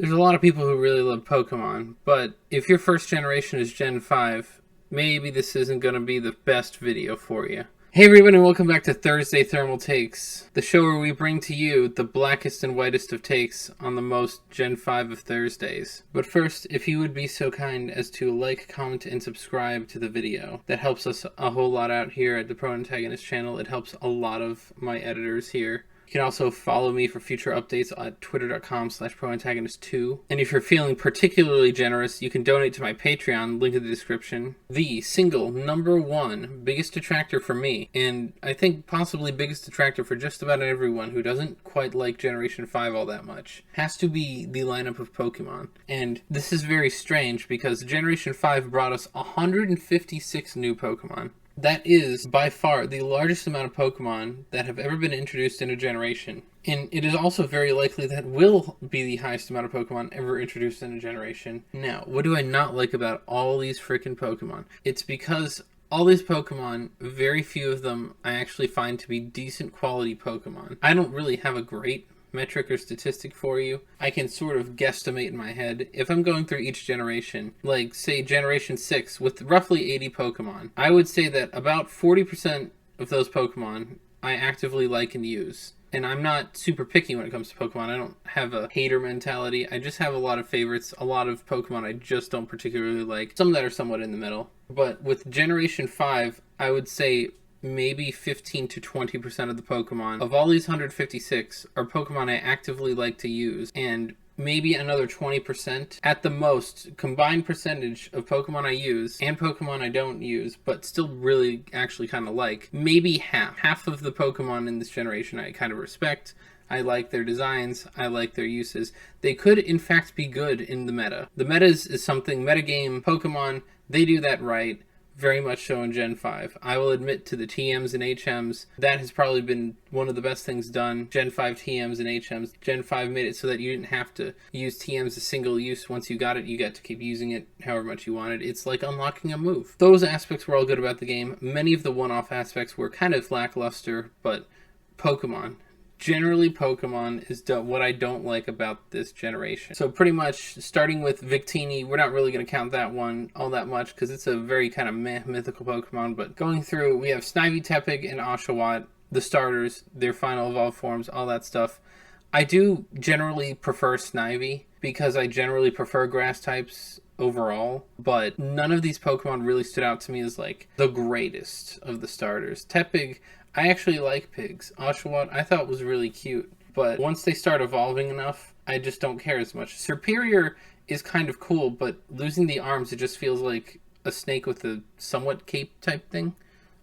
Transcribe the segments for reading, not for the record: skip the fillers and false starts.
There's a lot of people who really love Pokemon, but if your first generation is Gen 5, maybe this isn't going to be the best video for you. Hey everyone, and welcome back to Thursday Thermal Takes, the show where we bring to you the blackest and whitest of takes on the most Gen 5 of Thursdays. But first, if you would be so kind as to like, comment, and subscribe to the video. That helps us a whole lot out here at the Pro Antagonist channel. It helps a lot of my editors here. You can also follow me for future updates at twitter.com/proantagonist2. And if you're feeling particularly generous, you can donate to my Patreon, link in the description. The single number one biggest detractor for me, and I think possibly biggest detractor for just about everyone who doesn't quite like Generation 5 all that much, has to be the lineup of Pokemon. And this is very strange because Generation 5 brought us 156 new Pokemon. That is, by far, the largest amount of Pokemon that have ever been introduced in a generation. And it is also very likely that will be the highest amount of Pokemon ever introduced in a generation. Now, what do I not like about all these freaking Pokemon? It's because all these Pokemon, very few of them I actually find to be decent quality Pokemon. I don't really have a great metric or statistic for you. I can sort of guesstimate in my head. If I'm going through each generation, like say Generation 6 with roughly 80 Pokemon, I would say that about 40% of those Pokemon I actively like and use. And I'm not super picky when it comes to Pokemon. I don't have a hater mentality. I just have a lot of favorites, a lot of Pokemon I just don't particularly like, some that are somewhat in the middle. But with Generation 5, I would say maybe 15 to 20% of the Pokemon of all these 156 are Pokemon I actively like to use, and maybe another 20% at the most combined percentage of Pokemon I use and Pokemon I don't use but still really actually kind of like. Maybe half of the Pokemon in this generation I kind of respect. I like their designs, I like their uses. They could in fact be good in the meta. The meta is something, metagame Pokemon, they do that right. Very much so in Gen 5. I will admit to the TMs and HMs, that has probably been one of the best things done. Gen 5 TMs and HMs. Gen 5 made it so that you didn't have to use TMs as single use. Once you got it, you got to keep using it however much you wanted. It's like unlocking a move. Those aspects were all good about the game. Many of the one-off aspects were kind of lackluster, but Pokemon. Generally, Pokemon is what I don't like about this generation. So pretty much, starting with Victini, we're not really going to count that one all that much because it's a very kind of meh mythical Pokemon. But going through, we have Snivy, Tepig, and Oshawott, the starters, their final evolved forms, all that stuff. I do generally prefer Snivy because I generally prefer grass types overall, but none of these Pokemon really stood out to me as like the greatest of the starters. Tepig, I actually like pigs. Oshawott I thought was really cute, but once they start evolving enough, I just don't care as much. Serperior is kind of cool, but losing the arms, it just feels like a snake with a somewhat cape type thing.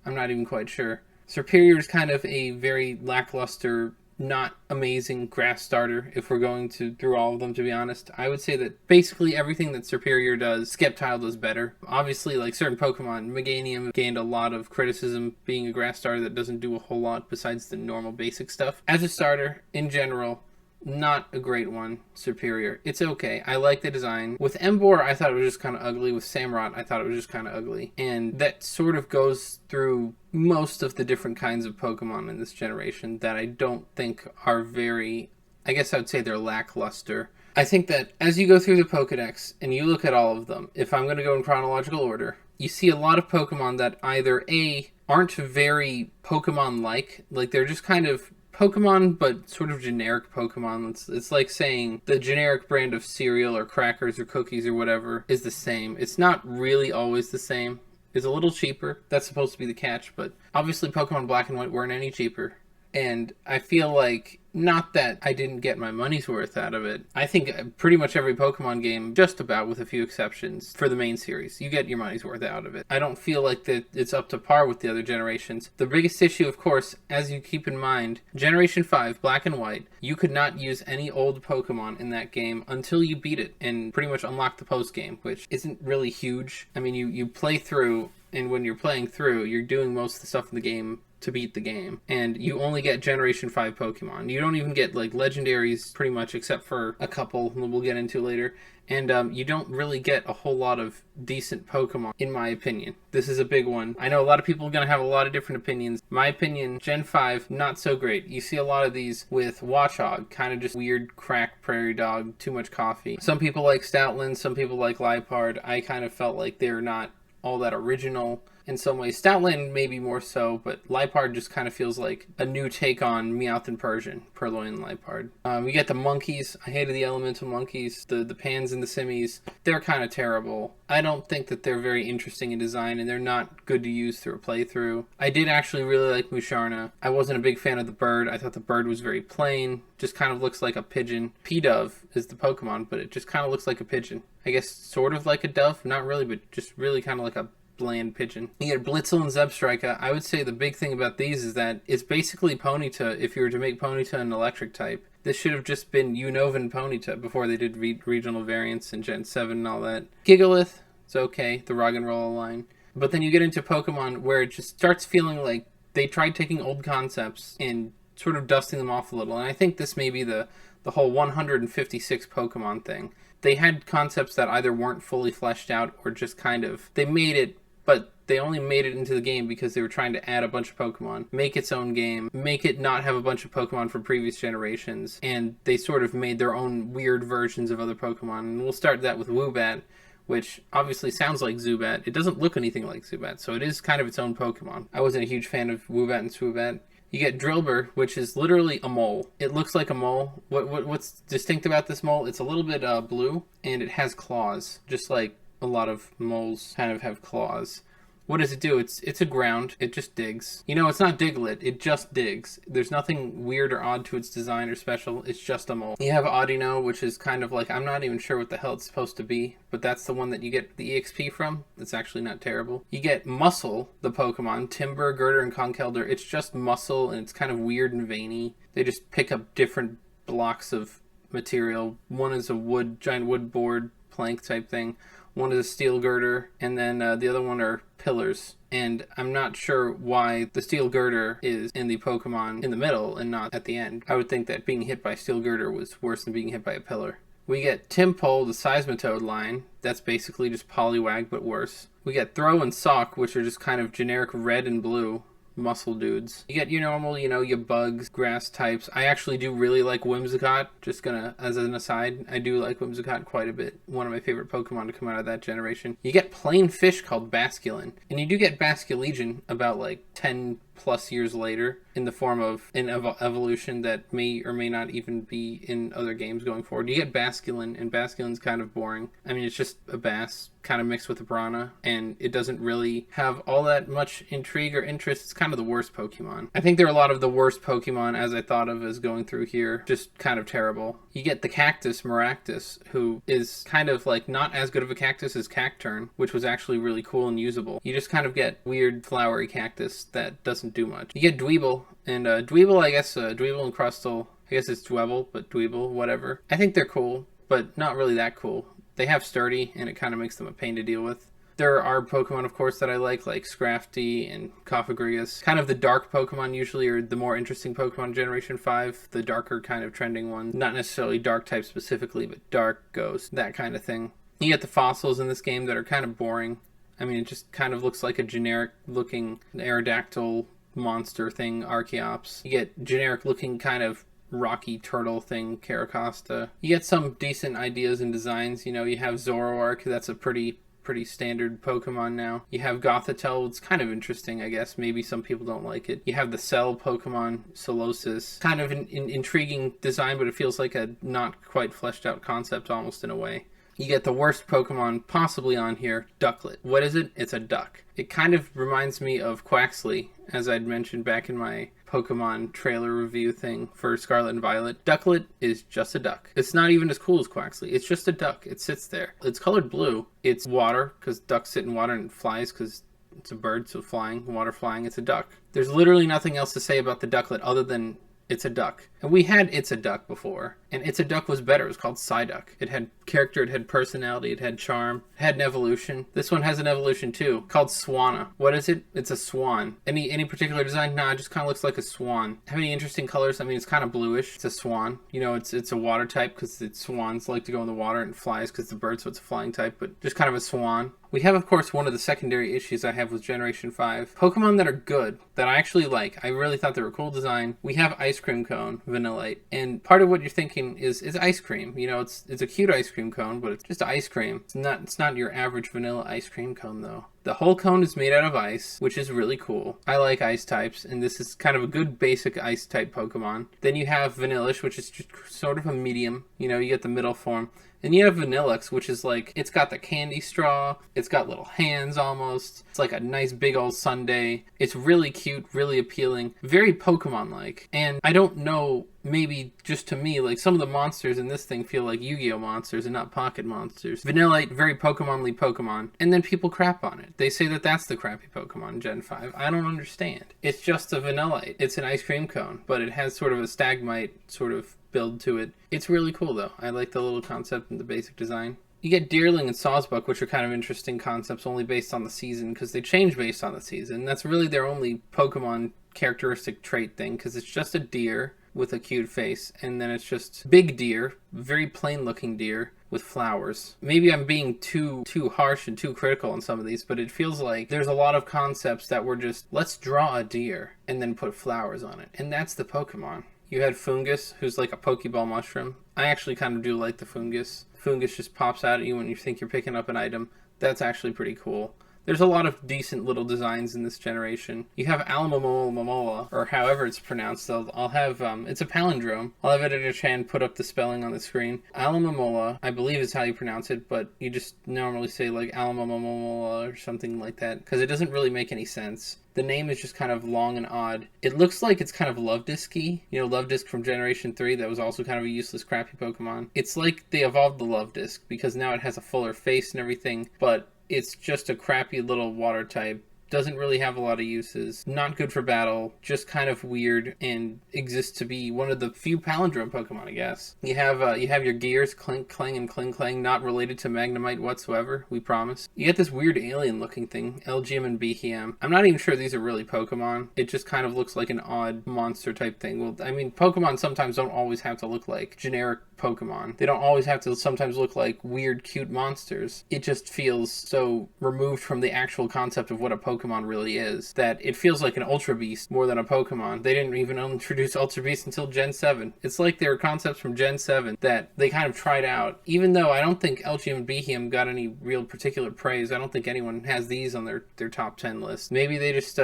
I'm not even quite sure. Serperior is kind of a very lackluster, not amazing grass starter, if we're going through all of them, to be honest. I would say that basically everything that Serperior does, Sceptile does better. Obviously, like certain Pokemon, Meganium gained a lot of criticism being a grass starter that doesn't do a whole lot besides the normal basic stuff. As a starter, in general, not a great one, Serperior. It's okay. I like the design. With Emboar, I thought it was just kind of ugly. With Samurott, I thought it was just kind of ugly. And that sort of goes through most of the different kinds of Pokemon in this generation that I don't think are very, I guess I would say they're lackluster. I think that as you go through the Pokedex and you look at all of them, if I'm going to go in chronological order, you see a lot of Pokemon that either A, aren't very Pokemon-like, like they're just kind of Pokemon, but sort of generic Pokemon. It's like saying the generic brand of cereal or crackers or cookies or whatever is the same. It's not really always the same. It's a little cheaper. That's supposed to be the catch, but obviously Pokemon Black and White weren't any cheaper. And I feel like, not that I didn't get my money's worth out of it. I think pretty much every Pokemon game, just about with a few exceptions, for the main series, you get your money's worth out of it. I don't feel like that it's up to par with the other generations. The biggest issue, of course, as you keep in mind, Generation 5, Black and White, you could not use any old Pokemon in that game until you beat it and pretty much unlock the post-game, which isn't really huge. I mean, you play through and when you're playing through, you're doing most of the stuff in the game to beat the game, and you only get Generation 5 Pokemon. You don't even get like legendaries pretty much, except for a couple that we'll get into later, and you don't really get a whole lot of decent Pokemon, in my opinion. This is a big one. I know a lot of people are going to have a lot of different opinions. My opinion, Gen 5, not so great. You see a lot of these with Watchog, kind of just weird crack prairie dog, too much coffee. Some people like Stoutland, some people like Liepard. I kind of felt like they're not all that original in some ways. Stoutland maybe more so, but Liepard just kind of feels like a new take on Meowth and Persian, Purloin and Liepard. We get the monkeys. I hated the elemental monkeys. The Pans and the Simmies, they're kind of terrible. I don't think that they're very interesting in design, and they're not good to use through a playthrough. I did actually really like Musharna. I wasn't a big fan of the bird. I thought the bird was very plain, just kind of looks like a pigeon. P-Dove is the Pokemon, but it just kind of looks like a pigeon. I guess sort of like a dove, not really, but just really kind of like a bland pigeon. You get Blitzel and Zebstrika. I would say the big thing about these is that it's basically Ponyta if you were to make Ponyta an electric type. This should have just been Unova and Ponyta before they did regional variants in Gen 7 and all that. Gigalith, it's okay, the Roggenrola line. But then you get into Pokemon where it just starts feeling like they tried taking old concepts and sort of dusting them off a little. And I think this may be the whole 156 Pokemon thing. They had concepts that either weren't fully fleshed out or just kind of, they made it, but they only made it into the game because they were trying to add a bunch of Pokemon, make its own game, make it not have a bunch of Pokemon from previous generations, and they sort of made their own weird versions of other Pokemon. And we'll start that with Woobat, which obviously sounds like Zubat. It doesn't look anything like Zubat, so it is kind of its own Pokemon. I wasn't a huge fan of Woobat and Swoobat. You get Drillbur, which is literally a mole. It looks like a mole. What's distinct about this mole? It's a little bit blue, and it has claws, just like a lot of moles kind of have claws. What does it do? It's a ground. It just digs. You know, it's not Diglett. It just digs. There's nothing weird or odd to its design or special. It's just a mole. You have Audino, which is kind of like, I'm not even sure what the hell it's supposed to be, but that's the one that you get the EXP from. It's actually not terrible. You get Muscle, the Pokemon. Timber, Girder, and Conkeldurr. It's just muscle, and it's kind of weird and veiny. They just pick up different blocks of material. One is a giant wood board plank type thing. One is a steel girder, and then the other one are pillars. And I'm not sure why the steel girder is in the Pokemon in the middle and not at the end. I would think that being hit by steel girder was worse than being hit by a pillar. We get Timpole, the Seismitoad line. That's basically just Poliwag, but worse. We get Throw and Sock, which are just kind of generic red and blue muscle dudes. You get your normal, your bugs, grass types. I actually do really like Whimsicott. Just gonna, as an aside, I do like Whimsicott quite a bit. One of my favorite Pokemon to come out of that generation. You get plain fish called Basculin. And you do get Basculegion about like 10 plus years later in the form of an evolution that may or may not even be in other games going forward. You get Basculin, and Basculin's kind of boring. I mean, it's just a bass kind of mixed with a Piranha, and it doesn't really have all that much intrigue or interest. It's kind of the worst Pokemon. I think there are a lot of the worst Pokemon as I thought of as going through here. Just kind of terrible. You get the Cactus Maractus, who is kind of like not as good of a cactus as Cacturn, which was actually really cool and usable. You just kind of get weird flowery cactus that doesn't do much. You get Dweeble, and Dweeble, I guess, Dweeble and Crustle, I guess it's Dwebble, but Dweeble, whatever. I think they're cool, but not really that cool. They have Sturdy, and it kind of makes them a pain to deal with. There are Pokemon, of course, that I like Scrafty and Cofagrigus. Kind of the dark Pokemon usually are the more interesting Pokemon Generation 5, the darker kind of trending ones. Not necessarily dark type specifically, but dark, ghost, that kind of thing. You get the fossils in this game that are kind of boring. I mean, it just kind of looks like a generic-looking Aerodactyl monster thing, Archeops. You get generic-looking kind of rocky turtle thing, Caracosta. You get some decent ideas and designs. You have Zoroark, that's a pretty standard Pokemon now. You have Gothitelle, it's kind of interesting, I guess. Maybe some people don't like it. You have the Cell Pokemon, Solosis. Kind of an intriguing design, but it feels like a not quite fleshed out concept almost in a way. You get the worst Pokemon possibly on here, Ducklet. What is it? It's a duck. It kind of reminds me of Quaxley, as I'd mentioned back in my Pokemon trailer review thing for Scarlet and Violet. Ducklet is just a duck. It's not even as cool as Quaxley. It's just a duck. It sits there. It's colored blue. It's water, because ducks sit in water, and it flies, because it's a bird, so flying, water flying, it's a duck. There's literally nothing else to say about the Ducklet other than It's a Duck. And we had It's a Duck before, and It's a Duck was better. It was called Psyduck. It had character, it had personality, it had charm, it had an evolution. This one has an evolution too, called Swanna. What is it? It's a swan. Any particular design? Nah, it just kind of looks like a swan. Have any interesting colors? I mean, it's kind of bluish. It's a swan. You know, it's a water type because swans like to go in the water, and flies because the bird, so it's a flying type, but just kind of a swan. We have, of course, one of the secondary issues I have with Generation 5. Pokemon that are good, that I actually like. I really thought they were a cool design. We have Ice Cream Cone, Vanillite, and part of what you're thinking is ice cream. You know, it's a cute ice cream cone, but it's just ice cream. It's not your average vanilla ice cream cone, though. The whole cone is made out of ice, which is really cool. I like ice types, and this is kind of a good basic ice type Pokemon. Then you have Vanillish, which is just sort of a medium. You know, you get the middle form. And you have Vanillix, which is like, it's got the candy straw, it's got little hands almost, it's like a nice big old sundae. It's really cute, really appealing, very Pokemon-like. And I don't know, maybe just to me, like some of the monsters in this thing feel like Yu-Gi-Oh monsters and not pocket monsters. Vanillite, very Pokemon-ly Pokemon. And then people crap on it. They say that that's the crappy Pokemon in Gen 5. I don't understand. It's just a Vanillite. It's an ice cream cone, but it has sort of a Stagmite sort of build to it. It's really cool though. I like the little concept and the basic design. You get Deerling and Sawsbuck, which are kind of interesting concepts only based on the season, because they change based on the season. That's really their only Pokemon characteristic trait thing, because it's just a deer with a cute face, and then it's just big deer, very plain looking deer with flowers. Maybe I'm being too harsh and too critical on some of these, but it feels like there's a lot of concepts that were just, let's draw a deer and then put flowers on it, and that's the Pokemon. You had Fungus, who's like a Pokeball mushroom. I actually kind of do like the Fungus. Fungus just pops out at you when you think you're picking up an item. That's actually pretty cool. There's a lot of decent little designs in this generation. You have Alomomola, or however it's pronounced. I'll have, it's a palindrome. I'll have Editor Chan put up the spelling on the screen. Alomomola, I believe is how you pronounce it, but you just normally say like Alomomola or something like that, because it doesn't really make any sense. The name is just kind of long and odd. It looks like it's kind of Luvdisc-y. You know, Luvdisc from Generation 3, that was also kind of a useless, crappy Pokemon. It's like they evolved the Luvdisc, because now it has a fuller face and everything, but it's just a crappy little water type. Doesn't really have a lot of uses. Not good for battle. Just kind of weird and exists to be one of the few palindrome Pokemon, I guess. You have your Gears, Clink Clang and Kling Clang, not related to Magnemite whatsoever, we promise. You get this weird alien looking thing, Elgyem and Behem. I'm not even sure these are really Pokemon. It just kind of looks like an odd monster type thing. Well, I mean, Pokemon sometimes don't always have to look like generic Pokemon. They don't always have to sometimes look like weird, cute monsters. It just feels so removed from the actual concept of what a Pokemon really is that it feels like an Ultra Beast more than a Pokemon. They didn't even introduce Ultra Beast until Gen 7. It's like there were concepts from Gen 7 that they kind of tried out. Even though I don't think Elgyem and Behem got any real particular praise, I don't think anyone has these on their top 10 list. Maybe they just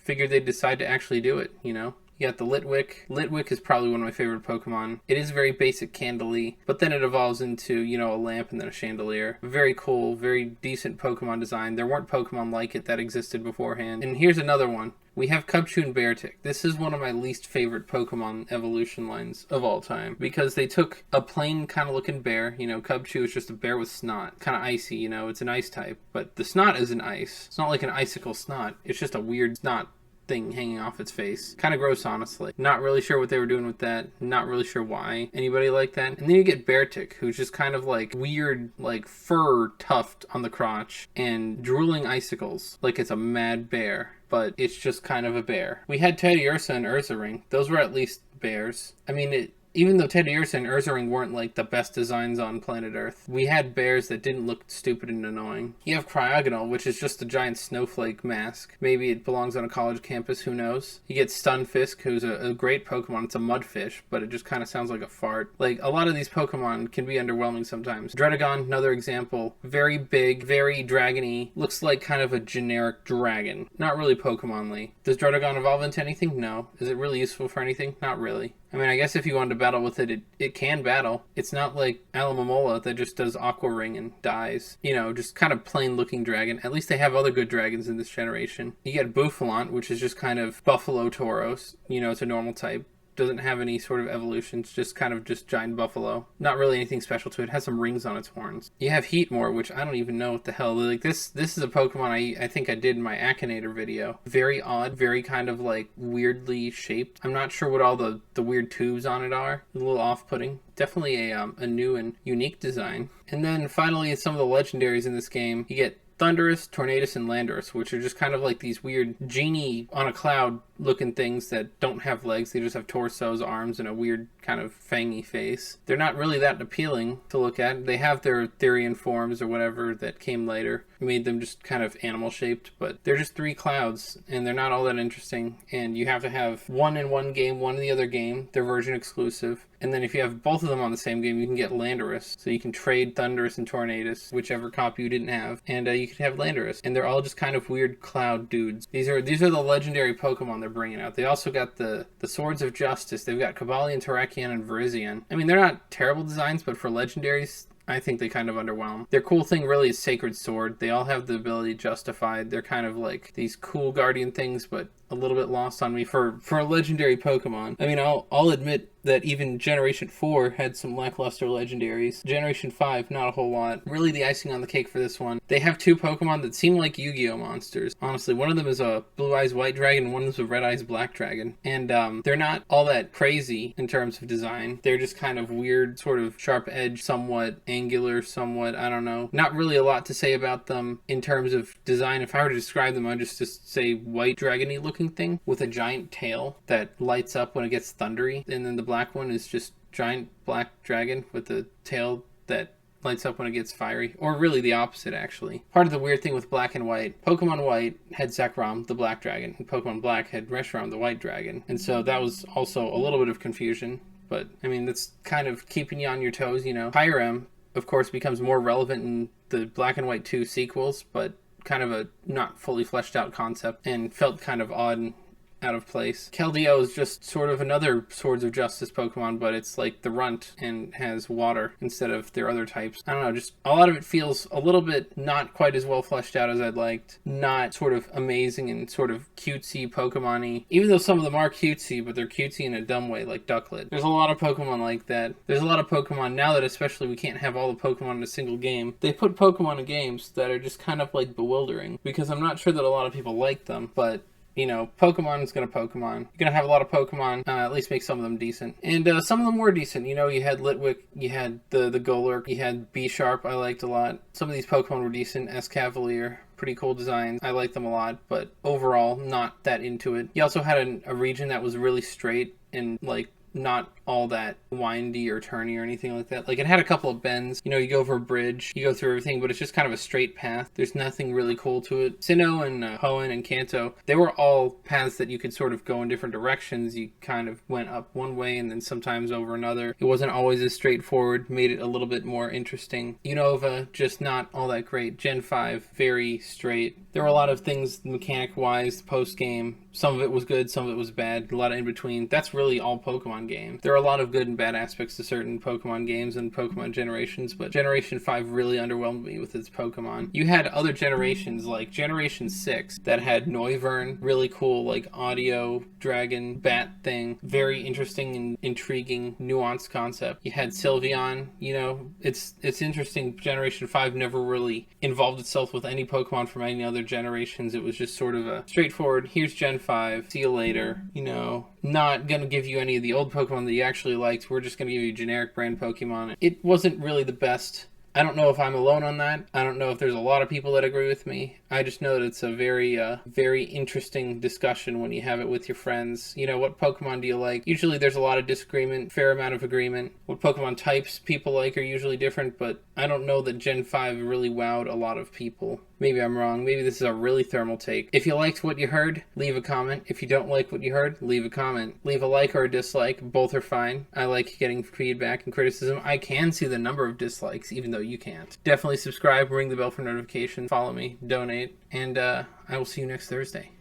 figured they'd decide to actually do it, you know? You got the Litwick. Litwick is probably one of my favorite Pokemon. It is very basic candy, but then it evolves into, you know, a lamp and then a chandelier. Very cool, very decent Pokemon design. There weren't Pokemon like it that existed beforehand. And here's another one. We have Cubchoo and Beartic. This is one of my least favorite Pokemon evolution lines of all time, because they took a plain kind of looking bear. You know, Cubchoo is just a bear with snot. Kind of icy, you know, it's an ice type. But the snot isn't ice. It's not like an icicle snot. It's just a weird snot thing hanging off its face. Kind of gross, honestly. Not really sure what they were doing with that. Not really sure why anybody liked that. And then you get Beartic, who's just kind of like weird, like fur tuft on the crotch and drooling icicles like it's a mad bear, but it's just kind of a bear. We had Teddiursa and Ursaring. Those were at least bears. I mean, even though Teddiursa and Ursaring weren't like the best designs on planet Earth, we had bears that didn't look stupid and annoying. You have Cryogonal, which is just a giant snowflake mask. Maybe it belongs on a college campus, who knows? You get Stunfisk, who's a great Pokemon. It's a mudfish, but it just kind of sounds like a fart. Like, a lot of these Pokemon can be underwhelming sometimes. Dredagon, another example. Very big, very dragony. Looks like kind of a generic dragon. Not really Pokemon-ly. Does Dredagon evolve into anything? No. Is it really useful for anything? Not really. I mean, I guess if you wanted to battle with it, it can battle. It's not like Alomomola that just does Aqua Ring and dies. You know, just kind of plain looking dragon. At least they have other good dragons in this generation. You get Bouffalant, which is just kind of Buffalo Tauros. You know, it's a normal type. Doesn't have any sort of evolutions, just kind of just giant buffalo. Not really anything special to it. It has some rings on its horns. You have Heatmore, which I don't even know what the hell. Like this is a Pokemon I think I did in my Akinator video. Very odd, very kind of like weirdly shaped. I'm not sure what all the weird tubes on it are. A little off-putting. Definitely a new and unique design. And then finally, some of the legendaries in this game, you get Thundurus, Tornadus, and Landorus, which are just kind of like these weird genie on a cloud looking things that don't have legs. They just have torsos, arms, and a weird kind of fangy face. They're not really that appealing to look at. They have their Therian forms or whatever that came later. Made them just kind of animal shaped, but they're just 3 clouds and they're not all that interesting. And you have to have one in one game, one in the other game. They're version exclusive. And then if you have both of them on the same game, you can get Landorus. So you can trade Thundurus and Tornadus, whichever copy you didn't have, and you could have Landorus. And they're all just kind of weird cloud dudes. These are the legendary Pokemon they're bringing out. They also got the Swords of Justice. They've got Cobalion, Terrakion, and Virizion. I mean, they're not terrible designs, but for legendaries, I think they kind of underwhelm. Their cool thing really is Sacred Sword. They all have the ability Justified. They're kind of like these cool guardian things, but a little bit lost on me for a legendary Pokemon. I mean, I'll admit that even Generation 4 had some lackluster legendaries. Generation 5, not a whole lot. Really the icing on the cake for this one. They have 2 Pokemon that seem like Yu-Gi-Oh monsters. Honestly, one of them is a Blue Eyes White Dragon and one is a Red Eyes Black Dragon. And they're not all that crazy in terms of design. They're just kind of weird, sort of sharp edge, somewhat angular, somewhat, I don't know. Not really a lot to say about them in terms of design. If I were to describe them, I'd just say white dragony looking thing with a giant tail that lights up when it gets thundery, and then the black one is just giant black dragon with a tail that lights up when it gets fiery, or really the opposite actually. Part of the weird thing with Black and White, Pokemon White had Zekrom, the black dragon, and Pokemon Black had Reshiram, the white dragon, and so that was also a little bit of confusion, but I mean that's kind of keeping you on your toes, you know. Pyram, of course, becomes more relevant in the Black and White 2 sequels, but kind of a not fully fleshed out concept and felt kind of odd and out of place. Keldeo is just sort of another Swords of Justice Pokemon, but it's like the Runt and has water instead of their other types. I don't know, just a lot of it feels a little bit not quite as well fleshed out as I'd liked. Not sort of amazing and sort of cutesy Pokemon-y. Even though some of them are cutesy, but they're cutesy in a dumb way, like Ducklet. There's a lot of Pokemon like that. There's a lot of Pokemon, now that especially we can't have all the Pokemon in a single game, they put Pokemon in games that are just kind of like bewildering, because I'm not sure that a lot of people like them, but you know, Pokemon is going to Pokemon. You're going to have a lot of Pokemon, at least make some of them decent. And some of them were decent. You know, you had Litwick, you had the Golurk, you had B-Sharp, I liked a lot. Some of these Pokemon were decent. Escavalier, pretty cool designs. I liked them a lot, but overall, not that into it. You also had a region that was really straight and, like, not all that windy or turny or anything like that. Like, it had a couple of bends. You know, you go over a bridge, you go through everything, but it's just kind of a straight path. There's nothing really cool to it. Sinnoh and Hoenn and Kanto, they were all paths that you could sort of go in different directions. You kind of went up one way and then sometimes over another. It wasn't always as straightforward, made it a little bit more interesting. Unova, just not all that great. Gen 5, very straight. There were a lot of things mechanic-wise post-game. Some of it was good, some of it was bad, a lot of in between. That's really all Pokemon games. There are a lot of good and bad aspects to certain Pokemon games and Pokemon generations, but Generation 5 really underwhelmed me with its Pokemon. You had other generations, like Generation 6, that had Noivern, really cool, like audio, dragon, bat thing. Very interesting and intriguing, nuanced concept. You had Sylveon, you know, it's interesting. Generation 5 never really involved itself with any Pokemon from any other generations. It was just sort of a straightforward, here's Gen 5, see you later, you know, not gonna give you any of the old Pokemon that you actually liked, we're just gonna give you generic brand Pokemon. It wasn't really the best. I don't know if I'm alone on that. I don't know if there's a lot of people that agree with me. I just know that it's a very interesting discussion when you have it with your friends. You know, what Pokemon do you like? Usually there's a lot of disagreement, fair amount of agreement. What Pokemon types people like are usually different, but I don't know that Gen 5 really wowed a lot of people. Maybe I'm wrong. Maybe this is a really thermal take. If you liked what you heard, leave a comment. If you don't like what you heard, leave a comment. Leave a like or a dislike. Both are fine. I like getting feedback and criticism. I can see the number of dislikes, even though you can't. Definitely subscribe, ring the bell for notifications, follow me, donate, and I will see you next Thursday.